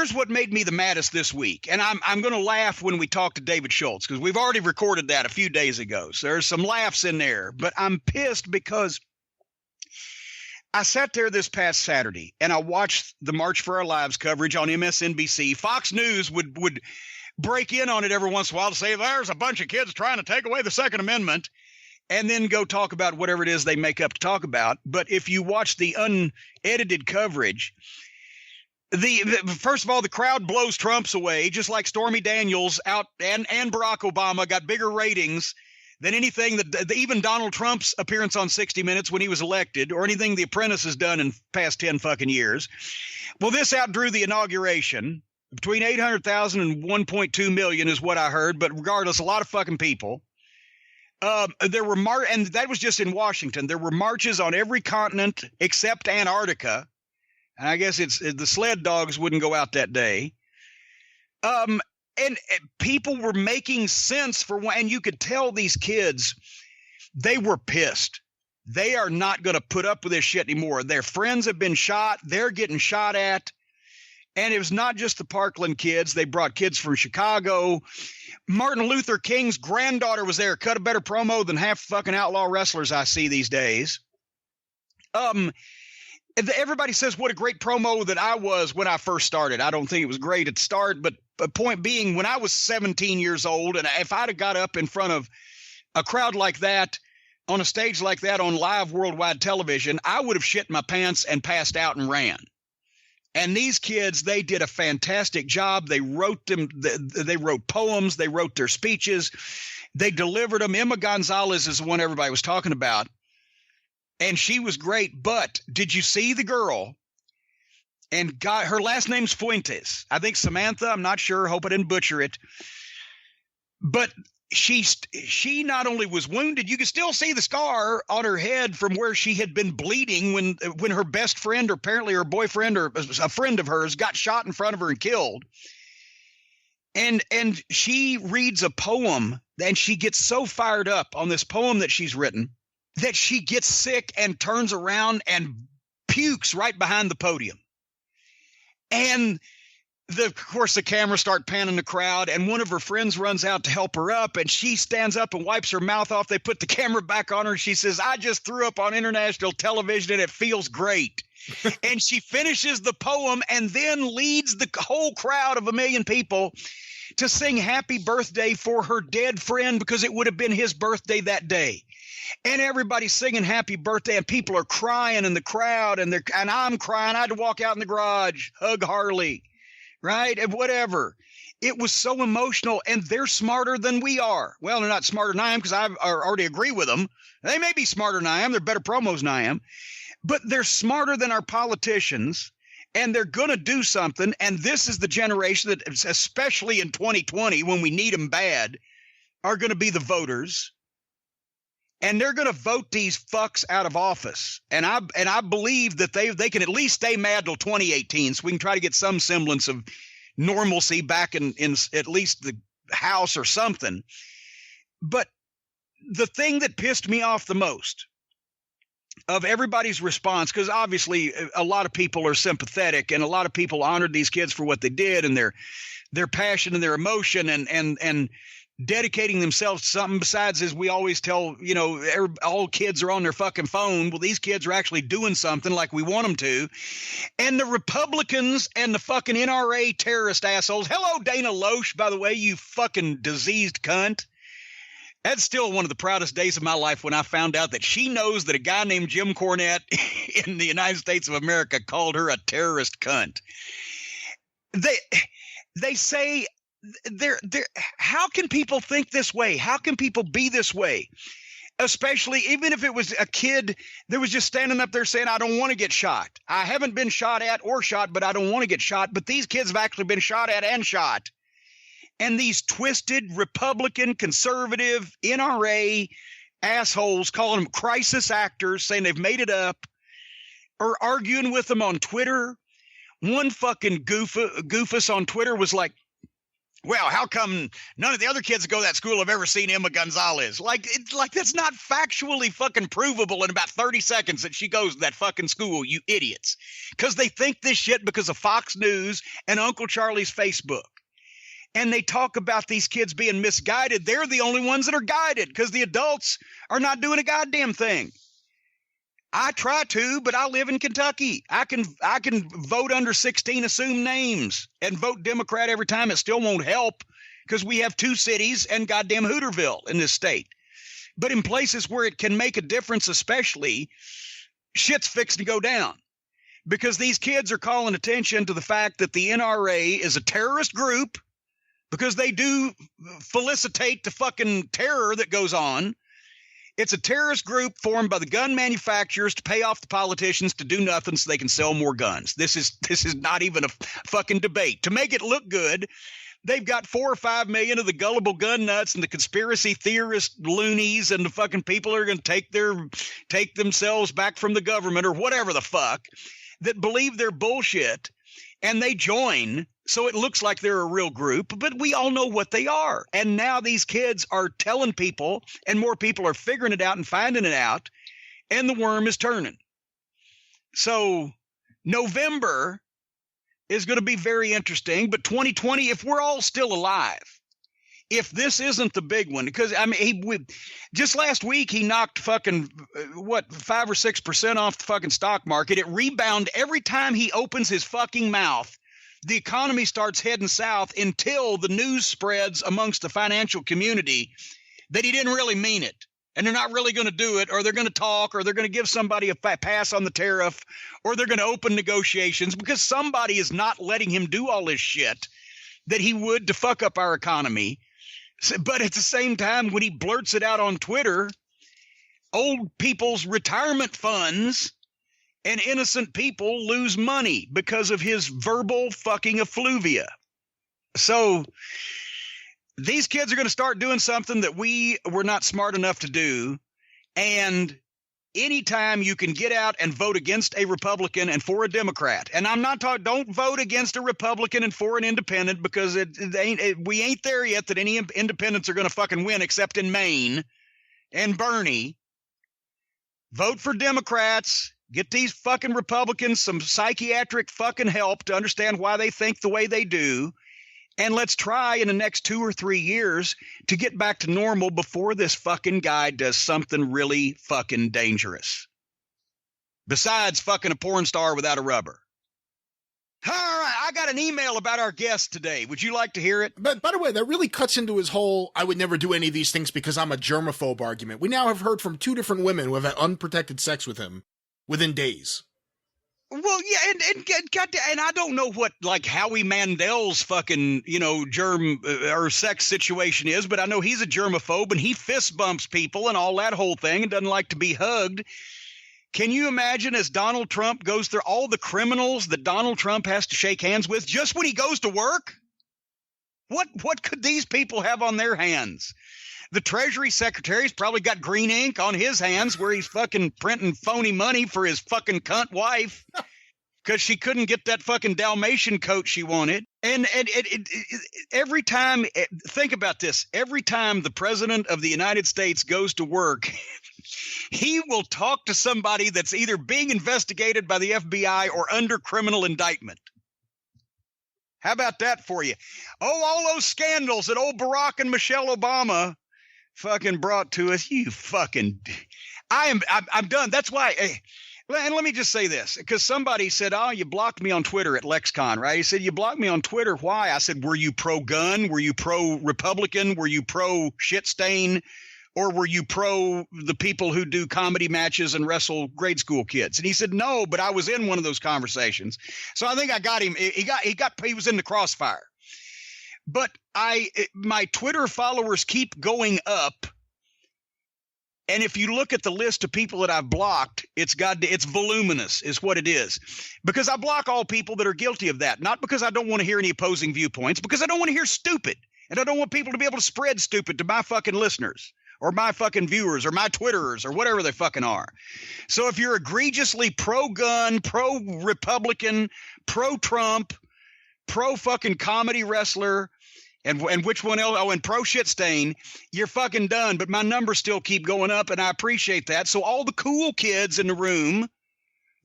here's what made me the maddest this week. And I'm going to laugh when we talk to David Schultz, because we've already recorded that a few days ago. So there's some laughs in there. But I'm pissed because I sat there this past Saturday and I watched the March for Our Lives coverage on MSNBC. Fox News would break in on it every once in a while to say there's a bunch of kids trying to take away the Second Amendment, and then go talk about whatever it is they make up to talk about. But if you watch the unedited coverage, first of all, the crowd blows Trump's away, just like Stormy Daniels out and Barack Obama got bigger ratings than anything that even Donald Trump's appearance on 60 Minutes when he was elected, or anything The Apprentice has done in past 10 fucking years. Well, this outdrew the inauguration. Between 800,000 and 1.2 million is what I heard, but regardless, a lot of fucking people. There were and that was just in Washington. There were marches on every continent except Antarctica. And I guess the sled dogs wouldn't go out that day. And people were making sense and you could tell these kids, they were pissed. They are not going to put up with this shit anymore. Their friends have been shot. They're getting shot at. And it was not just the Parkland kids. They brought kids from Chicago. Martin Luther King's granddaughter was there. Cut a better promo than half fucking outlaw wrestlers I see these days. Everybody says what a great promo that I was when I first started. I don't think it was great at the start, but point being, when I was 17 years old, and if I'd have got up in front of a crowd like that on a stage like that on live worldwide television, I would have shit my pants and passed out and ran. And these kids, they did a fantastic job. They wrote them. They wrote poems. They wrote their speeches. They delivered them. Emma Gonzalez is the one everybody was talking about. And she was great. But did you see the girl? And her last name's Fuentes. I think Samantha. I'm not sure. Hope I didn't butcher it. But she not only was wounded, you could still see the scar on her head from where she had been bleeding when her best friend, or apparently her boyfriend or a friend of hers, got shot in front of her and killed. And she reads a poem, and she gets so fired up on this poem that she's written that she gets sick and turns around and pukes right behind the podium. And of course, the cameras start panning the crowd, and one of her friends runs out to help her up, and she stands up and wipes her mouth off. They put the camera back on her, and she says, I just threw up on international television, and it feels great. And she finishes the poem and then leads the whole crowd of 1 million people to sing happy birthday for her dead friend, because it would have been his birthday that day. And everybody's singing happy birthday, and people are crying in the crowd, and I'm crying. I had to walk out in the garage, hug Harley. Right? And whatever. It was so emotional, and they're smarter than we are. Well, they're not smarter than I am, because I already agree with them. They may be smarter than I am. They're better promos than I am. But they're smarter than our politicians, and they're going to do something. And this is the generation that, especially in 2020, when we need them bad, are going to be the voters. And they're going to vote these fucks out of office. And I believe that they can at least stay mad till 2018, so we can try to get some semblance of normalcy back in at least the House or something. But the thing that pissed me off the most of everybody's response, because obviously a lot of people are sympathetic, and a lot of people honored these kids for what they did, and their passion and their emotion, and dedicating themselves to something besides, as we always tell, all kids are on their fucking phone. Well, these kids are actually doing something like we want them to. And the Republicans and the fucking NRA terrorist assholes. Hello, Dana Loesch, by the way, you fucking diseased cunt. That's still one of the proudest days of my life when I found out that she knows that a guy named Jim Cornette in the United States of America called her a terrorist cunt. They say, how can people think this way? How can people be this way? Especially even if it was a kid that was just standing up there saying, I don't want to get shot. I haven't been shot at or shot, but I don't want to get shot. But these kids have actually been shot at and shot. And these twisted Republican, conservative, NRA assholes calling them crisis actors, saying they've made it up, or arguing with them on Twitter. One fucking goofus on Twitter was like, Well, how come none of the other kids that go to that school have ever seen Emma Gonzalez? Like that's not factually fucking provable in about 30 seconds that she goes to that fucking school, you idiots. Because they think this shit because of Fox News and Uncle Charlie's Facebook. And they talk about these kids being misguided. They're the only ones that are guided because the adults are not doing a goddamn thing. I try to, but I live in Kentucky. I can vote under 16 assumed names and vote Democrat every time. It still won't help because we have 2 cities and goddamn Hooterville in this state. But in places where it can make a difference, especially, shit's fixing to go down because these kids are calling attention to the fact that the NRA is a terrorist group because they do felicitate the fucking terror that goes on. It's a terrorist group formed by the gun manufacturers to pay off the politicians to do nothing so they can sell more guns. This is not even a fucking debate. To make it look good, they've got 4 or 5 million of the gullible gun nuts and the conspiracy theorist loonies and the fucking people are going to take themselves back from the government or whatever the fuck that believe they're bullshit, and they join. So it looks like they're a real group, but we all know what they are. And now these kids are telling people, and more people are figuring it out and finding it out, and the worm is turning. So November is going to be very interesting, but 2020, if we're all still alive, if this isn't the big one, because I mean, just last week he knocked fucking 5 or 6% off the fucking stock market. It rebound every time he opens his fucking mouth. The economy starts heading south until the news spreads amongst the financial community that he didn't really mean it. And they're not really going to do it, or they're going to talk, or they're going to give somebody a pass on the tariff, or they're going to open negotiations because somebody is not letting him do all this shit that he would to fuck up our economy. But at the same time, when he blurts it out on Twitter, old people's retirement funds and innocent people lose money because of his verbal fucking effluvia. So these kids are going to start doing something that we were not smart enough to do. And anytime you can get out and vote against a Republican and for a Democrat, and I'm not talking, don't vote against a Republican and for an independent because we ain't there yet that any independents are going to fucking win except in Maine and Bernie. Vote for Democrats. Get these fucking Republicans some psychiatric fucking help to understand why they think the way they do. And let's try in the next 2 or 3 years to get back to normal before this fucking guy does something really fucking dangerous. Besides fucking a porn star without a rubber. All right, I got an email about our guest today. Would you like to hear it? But by the way, that really cuts into his whole I would never do any of these things because I'm a germaphobe argument. We now have heard from 2 different women who have had unprotected sex with him within days. Well, yeah, and I don't know what like Howie Mandel's fucking, germ or sex situation is, but I know he's a germaphobe and he fist bumps people and all that whole thing and doesn't like to be hugged. Can you imagine as Donald Trump goes through all the criminals that Donald Trump has to shake hands with just when he goes to work? What could these people have on their hands? The Treasury Secretary's probably got green ink on his hands where he's fucking printing phony money for his fucking cunt wife because she couldn't get that fucking Dalmatian coat she wanted. And every time, think about this, every time the president of the United States goes to work, he will talk to somebody that's either being investigated by the FBI or under criminal indictment. How about that for you? Oh, all those scandals that old Barack and Michelle Obama fucking brought to us. You fucking, I'm done. That's why. And let me just say this, because somebody said, oh, you blocked me on Twitter at LexCon, right? He said, you blocked me on Twitter. Why? I said, were you pro-gun? Were you pro-Republican? Were you pro-shit stain? Or were you pro the people who do comedy matches and wrestle grade school kids? And he said, no, but I was in one of those conversations. So I think I got him. He was in the crossfire. But my Twitter followers keep going up. And if you look at the list of people that I've blocked, it's voluminous is what it is. Because I block all people that are guilty of that. Not because I don't want to hear any opposing viewpoints, because I don't want to hear stupid. And I don't want people to be able to spread stupid to my fucking listeners or my fucking viewers or my Twitterers or whatever they fucking are. So if you're egregiously pro-gun, pro-Republican, pro-Trump, pro-fucking comedy wrestler, And which one else? Oh, and pro shit stain, you're fucking done. But my numbers still keep going up, and I appreciate that. So all the cool kids in the room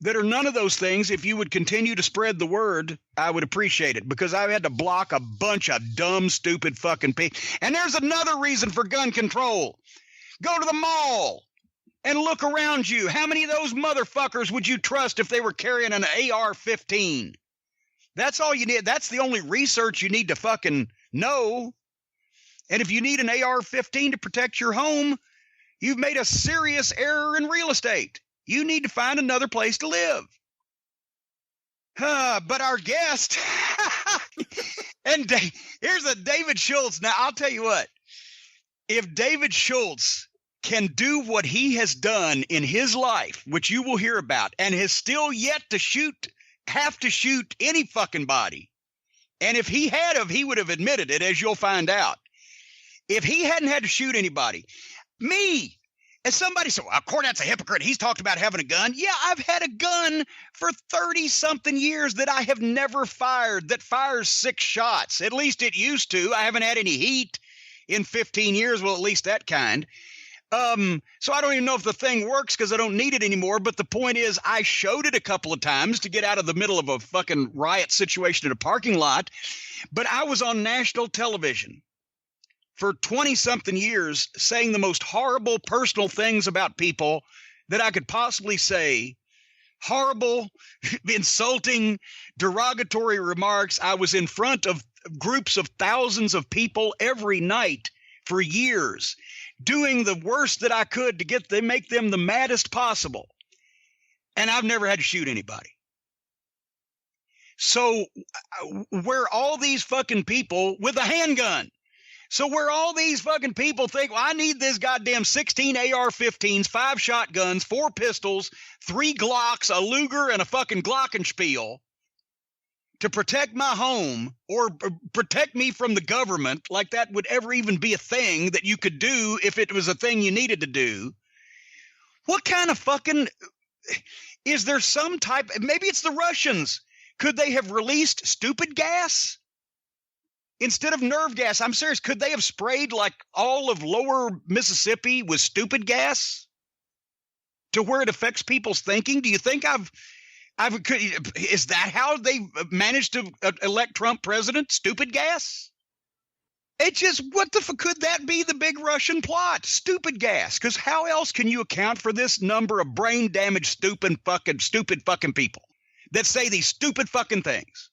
that are none of those things, if you would continue to spread the word, I would appreciate it, because I had to block a bunch of dumb, stupid fucking people. And there's another reason for gun control. Go to the mall and look around you. How many of those motherfuckers would you trust if they were carrying an AR-15? That's all you need. That's the only research you need to fucking know. And if you need an AR-15 to protect your home, you've made a serious error in real estate. You need to find another place to live. But our guest, and here's a David Schultz. Now, I'll tell you what. If David Schultz can do what he has done in his life, which you will hear about, and has still yet to have to shoot any fucking body, and if he he would have admitted it, as you'll find out. If he hadn't had to shoot anybody, me, as somebody said, well, Cornette's a hypocrite. He's talked about having a gun. Yeah, I've had a gun for 30-something years that I have never fired, that fires 6 shots. At least it used to. I haven't had any heat in 15 years. Well, at least that kind. So I don't even know if the thing works because I don't need it anymore. But the point is, I showed it a couple of times to get out of the middle of a fucking riot situation in a parking lot. But I was on national television for 20-something years saying the most horrible personal things about people that I could possibly say. Horrible, insulting, derogatory remarks. I was in front of groups of thousands of people every night for years, doing the worst that I could to make them the maddest possible. And I've never had to shoot anybody. So where all these fucking people with a handgun, so where all these fucking people think, well, I need this goddamn 16 AR-15s, 5 shotguns, 4 pistols, 3 Glocks, a Luger, and a fucking Glockenspiel to protect my home or protect me from the government, like that would ever even be a thing that you could do if it was a thing you needed to do. What kind of fucking – is there some type – maybe it's the Russians. Could they have released stupid gas instead of nerve gas? I'm serious. Could they have sprayed like all of lower Mississippi with stupid gas to where it affects people's thinking? Do you think is that how they managed to elect Trump president? Stupid gas? It just, what the fuck, could that be the big Russian plot? Stupid gas. Because how else can you account for this number of brain damaged, stupid fucking people that say these stupid fucking things?